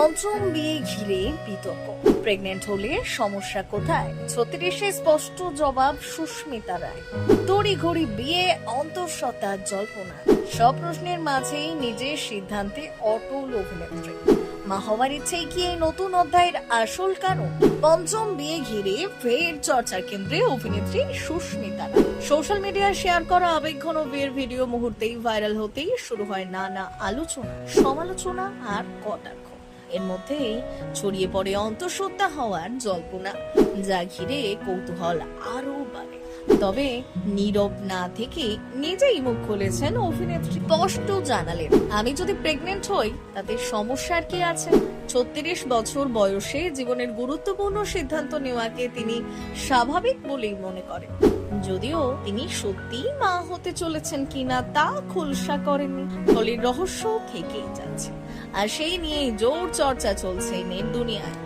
পঞ্চম বিয়ে ঘিরে বিতর্ক। প্রেগনেন্ট হলে সমস্যা কোথায়? 36-এ স্পষ্ট জবাব সুস্মিতা রায়। তড়িঘড়ি বিয়ে, অন্তঃসত্ত্বার জল্পনা, সব প্রশ্নের মাঝেই নিজের সিদ্ধান্তে অটল অভিনেত্রী। মা হওয়ার ইচ্ছেই কি এই নতুন অধ্যায়ের আসল কারণ? পঞ্চম বিয়ে ঘিরে ফের চর্চার কেন্দ্রে অভিনেত্রী সুস্মিতা রায়। সোশ্যাল মিডিয়ায় শেয়ার করা আবেগঘন বিয়ের ভিডিও মুহূর্তেই ভাইরাল হতেই শুরু হয় নানা আলোচনা, সমালোচনা আর কটাক্ষ। এর মধ্যেই ছড়িয়ে পড়ে অন্তঃসত্ত্বা হওয়ার জল্পনা, যা ঘিরে কৌতূহল আরো বাড়ে। তবে নীরব না থেকে নিজেই মুখ খুলেছেন অভিনেত্রী। স্পষ্ট জানালেন, আমি যদি প্রেগনেন্ট হই তাতে সমস্যার কি আছে? 36 বছর বয়সে জীবনের গুরুত্বপূর্ণ সিদ্ধান্ত নেওয়াকে তিনি স্বাভাবিক বলেই মনে করেন। যদিও তিনি সত্যিই মা হতে চলেছেন কিনা তা খোলসা করেননি, ফলে রহস্য থেকেই যাচ্ছে। আর সেই নিয়েই জোর চর্চা চলছে নেট দুনিয়ায়।